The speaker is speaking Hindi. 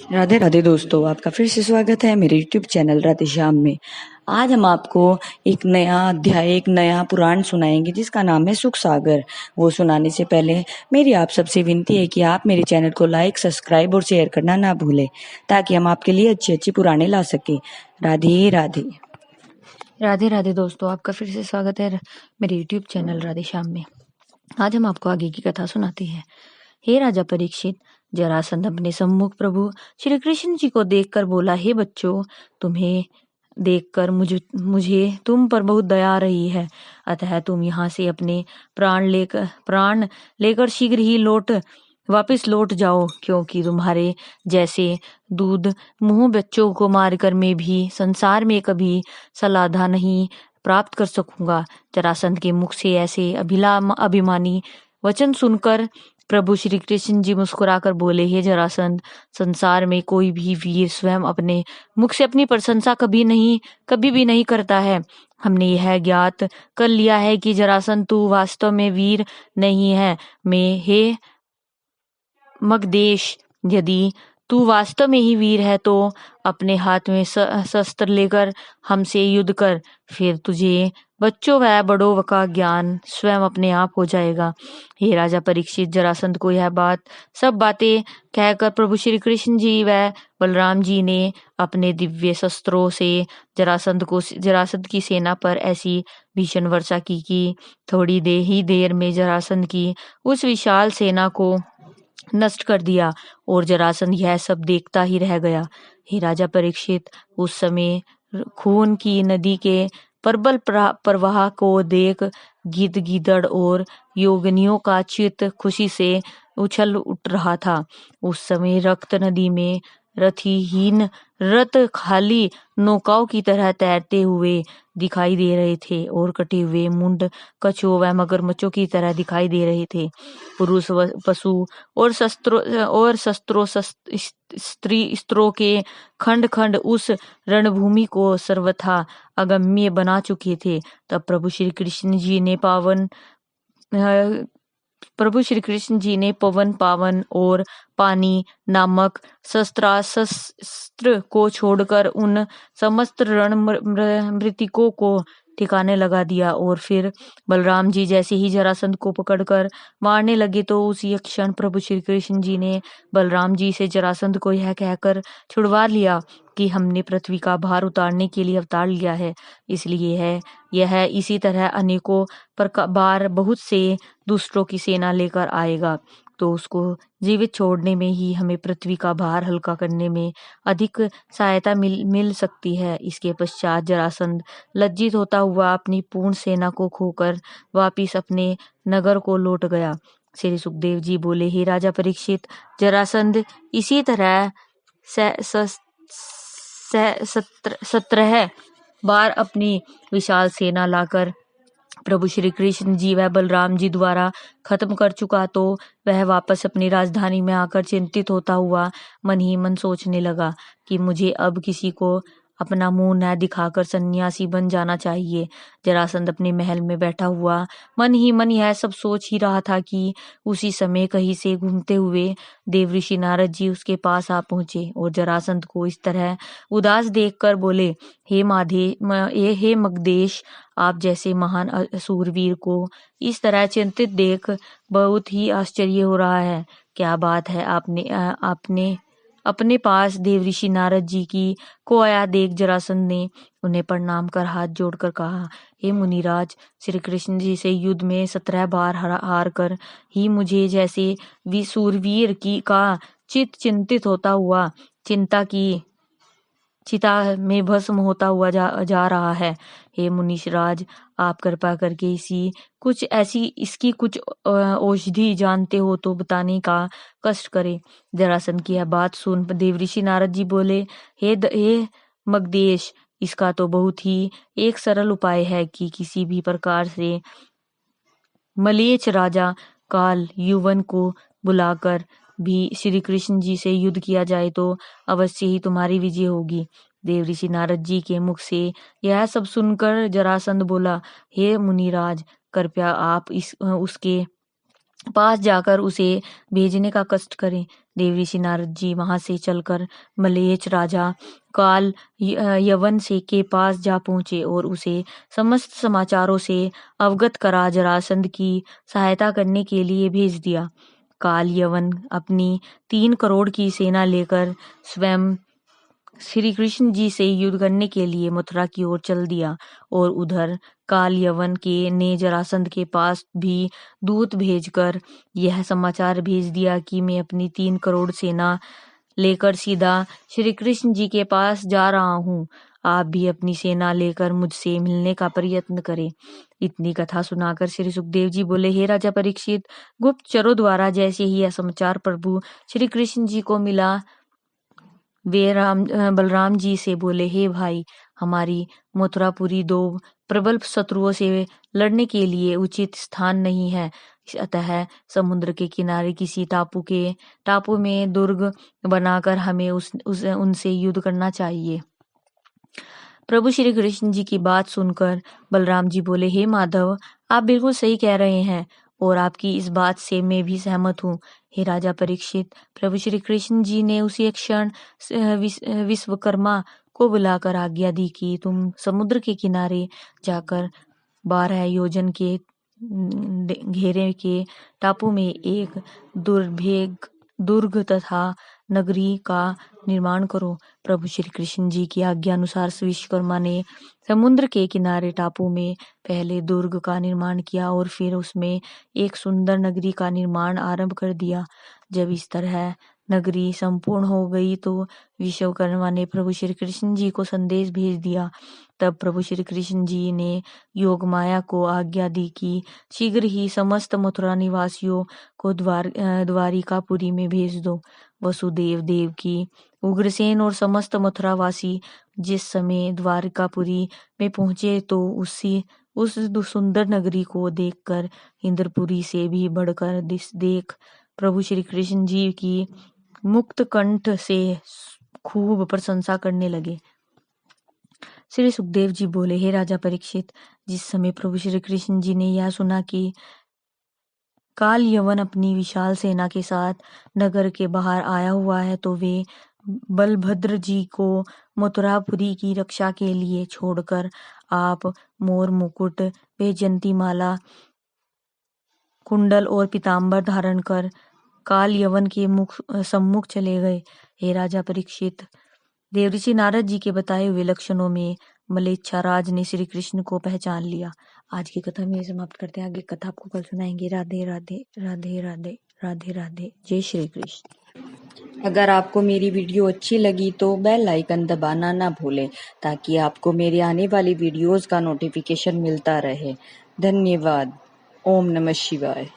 राधे राधे दोस्तों, आपका फिर से स्वागत है मेरे YouTube चैनल राधे श्याम में। आज हम आपको एक नया अध्याय, एक नया पुराण सुनाएंगे जिसका नाम है सुख सागर। वो सुनाने से पहले मेरी आप सबसे विनती है कि आप मेरे चैनल को लाइक, सब्सक्राइब और शेयर करना ना भूलें, ताकि हम आपके लिए अच्छी अच्छी पुराणे ला सके। राधे राधे। राधे राधे दोस्तों, आपका फिर से स्वागत है मेरे YouTube चैनल राधे श्याम में। आज हम आपको आगे की कथा सुनाते हैं। हे राजा परीक्षित, जरासंध अपने सम्मुख प्रभु श्री कृष्ण जी को देखकर बोला, हे बच्चों, तुम्हें देखकर मुझे तुम पर बहुत दया आ रही है। अतः तुम यहाँ से अपने प्राण लेकर शीघ्र ही वापस लौट जाओ, क्योंकि तुम्हारे जैसे दूध मुंह बच्चों को मारकर मैं भी संसार में कभी सलाधा नहीं प्राप्त कर सकूंगा। जरासंध के मुख से ऐसे अभिमानी वचन सुनकर प्रभु श्री कृष्ण जी मुस्कुराकर बोले, हे जरासंध, संसार में कोई भी वीर स्वयं अपने मुख से अपनी प्रशंसा कभी भी नहीं करता है। हमने यह ज्ञात कर लिया है कि जरासंध तू वास्तव में वीर नहीं है। हे मगधेश, यदि तू वास्तव में ही वीर है तो अपने हाथ में शस्त्र लेकर हमसे युद्ध कर, फिर तुझे बच्चों व बड़ों का ज्ञान स्वयं अपने आप हो जाएगा। हे राजा परीक्षित, जरासंध को यह सब बातें कहकर प्रभु श्री कृष्ण जी व बलराम जी ने अपने दिव्य शस्त्रों से जरासंध की सेना पर ऐसी भीषण वर्षा की कि थोड़ी देर में जरासंध की उस विशाल सेना को नष्ट कर दिया और जरासंध यह सब देखता ही रह गया। हे राजा परीक्षित, उस समय खून की नदी के प्रबल प्रवाह को देख गिद्ध और योगिनियों का चित्त खुशी से उछल उठ रहा था। उस समय रक्त नदी में रथहीन रथ खाली नौकाओं की तरह तैरते हुए दिखाई दे रहे थे और कटे हुए मुंड कछुओं व मगरमच्छों की तरह दिखाई दे रहे थे। पुरुष पशु और स्त्रों के खंड खंड उस रणभूमि को सर्वथा अगम्य बना चुके थे। तब प्रभु श्री कृष्ण जी ने पवन पावन और पानी नामक शस्त्र को छोड़कर उन समस्त मृतिकों को ठिकाने लगा दिया और फिर बलराम जी जैसे ही जरासंध को पकड़कर मारने लगे तो उसी क्षण प्रभु श्री कृष्ण जी ने बलराम जी से जरासंध को यह कहकर छुड़वा लिया कि हमने पृथ्वी का भार उतारने के लिए अवतार लिया है, इसलिए यह इसी तरह अनेकों बार बहुत से दुष्टों की सेना लेकर आएगा, तो उसको जीवित छोड़ने में ही हमें पृथ्वी का भार हल्का करने में अधिक सहायता मिल सकती है। इसके पश्चात जरासंध लज्जित होता हुआ अपनी पूर्ण सेना को खोकर वापिस अपने नगर को लौट गया। श्री सुखदेव जी बोले, हे राजा परीक्षित, जरासंध इसी तरह 17 बार अपनी विशाल सेना लाकर प्रभु श्री कृष्ण जी व बलराम जी द्वारा खत्म कर चुका, तो वह वापस अपनी राजधानी में आकर चिंतित होता हुआ मन ही मन सोचने लगा कि मुझे अब किसी को अपना मुंह न दिखाकर सन्यासी बन जाना चाहिए। जरासंध अपने महल में बैठा हुआ मन ही मन यह सब सोच ही रहा था कि उसी समय कहीं से घूमते हुए देवऋषि नारद जी उसके पास आ पहुंचे और जरासंध को इस तरह उदास देखकर बोले, हे मगधेश, आप जैसे महान सूरवीर को इस तरह चिंतित देख बहुत ही आश्चर्य हो रहा है। क्या बात है? आपने अपने पास देवऋषि नारद जी को आया देख जरासंध ने उन्हें प्रणाम कर हाथ जोड़कर कहा, हे मुनिराज, श्री कृष्ण जी से युद्ध में 17 बार हार कर ही मुझे जैसे सूरवीर का चिंतित होता हुआ चिंता की चिता में भस्म होता हुआ जा रहा है। हे मुनीश्वराज, आप कृपा करके इसकी कुछ औषधि जानते हो तो बताने का कष्ट करें। जरासंध की यह बात सुन देवऋषि नारद जी बोले, हे मगधेश, इसका तो बहुत ही एक सरल उपाय है कि किसी भी प्रकार से मलेच्छ राजा काल युवन को बुलाकर भी श्री कृष्ण जी से युद्ध किया जाए तो अवश्य ही तुम्हारी विजय होगी। देवऋषि नारद जी के मुख से यह सब सुनकर जरासंध बोला, हे मुनिराज, कृपया आप उसके पास जाकर उसे भेजने का कष्ट करें। देवऋषि नारद जी वहां से चलकर मलेच्छ राजा काल यवन से के पास जा पहुंचे और उसे समस्त समाचारों से अवगत करा जरासंध की सहायता करने के लिए भेज दिया। काल यवन अपनी 3 करोड़ की सेना लेकर स्वयं श्री कृष्ण जी से युद्ध करने के लिए मथुरा की ओर चल दिया और उधर काल यवन के ने जरासंध के पास भी दूत भेजकर यह समाचार भेज दिया कि मैं अपनी 3 करोड़ सेना लेकर सीधा श्री कृष्ण जी के पास जा रहा हूँ। आप भी अपनी सेना लेकर मुझसे मिलने का प्रयत्न करें। इतनी कथा सुनाकर श्री सुखदेव जी बोले, हे राजा परीक्षित, गुप्तचरों द्वारा जैसे ही यह समाचार प्रभु श्री कृष्ण जी को मिला, वे बलराम जी से बोले, हे भाई, हमारी मथुरापुरी 2 प्रबल शत्रुओं से लड़ने के लिए उचित स्थान नहीं है, अतः समुद्र के किनारे किसी टापू में दुर्ग बनाकर हमें उनसे युद्ध करना चाहिए। प्रभु श्री कृष्ण जी की बात सुनकर बलराम जी बोले, हे माधव, आप बिल्कुल सही कह रहे हैं और आपकी इस बात से मैं भी सहमत हूँ। हे राजा परीक्षित, प्रभु श्री कृष्ण जी ने उसी एक क्षण विश्वकर्मा को बुलाकर आज्ञा दी कि तुम समुद्र के किनारे जाकर 12 योजन के घेरे के टापू में एक दुर्ग तथा नगरी का निर्माण करो। प्रभु श्री कृष्ण जी की आज्ञा अनुसार विश्वकर्मा ने समुद्र के किनारे टापू में पहले दुर्ग का निर्माण किया और फिर उसमें एक सुंदर नगरी का निर्माण आरंभ कर दिया। जब इस तरह नगरी संपूर्ण हो गई तो विश्वकर्मा ने प्रभु श्री कृष्ण जी को संदेश भेज दिया। तब प्रभु श्री कृष्ण जी ने योगमाया को आज्ञा दी कि शीघ्र ही समस्त मथुरा निवासियों को द्वारिकापुरी में भेज दो। वसुदेव देवकी, उग्रसेन और समस्त मथुरावासी जिस समय द्वारिकापुरी में पहुंचे तो उस सुंदर नगरी को देखकर इंद्रपुरी से भी बढ़कर देख प्रभु श्री कृष्ण जी की मुक्त कंठ से खूब प्रशंसा करने लगे। श्री सुखदेव जी बोले, हे राजा परीक्षित, जिस समय प्रभु श्री कृष्ण जी ने यह सुना कि काल यवन अपनी विशाल सेना के साथ नगर के बाहर आया हुआ है तो वे बलभद्र जी को मथुरापुरी की रक्षा के लिए छोड़कर आप मोर मुकुट, वैजयंती माला, कुंडल और पीताम्बर धारण कर काल यवन के सम्मुख चले गए। हे राजा परीक्षित, देवऋषि नारद जी के बताए हुए लक्षणों में मलेच्छाराज ने श्री कृष्ण को पहचान लिया। आज की कथा में समाप्त करते हैं। आगे कथा आपको कल सुनाएंगे। राधे राधे राधे राधे राधे राधे। जय श्री कृष्ण। अगर आपको मेरी वीडियो अच्छी लगी तो बेल आइकन दबाना ना भूलें ताकि आपको मेरे आने वाली वीडियोस का नोटिफिकेशन मिलता रहे। धन्यवाद। ओम नमः शिवाय।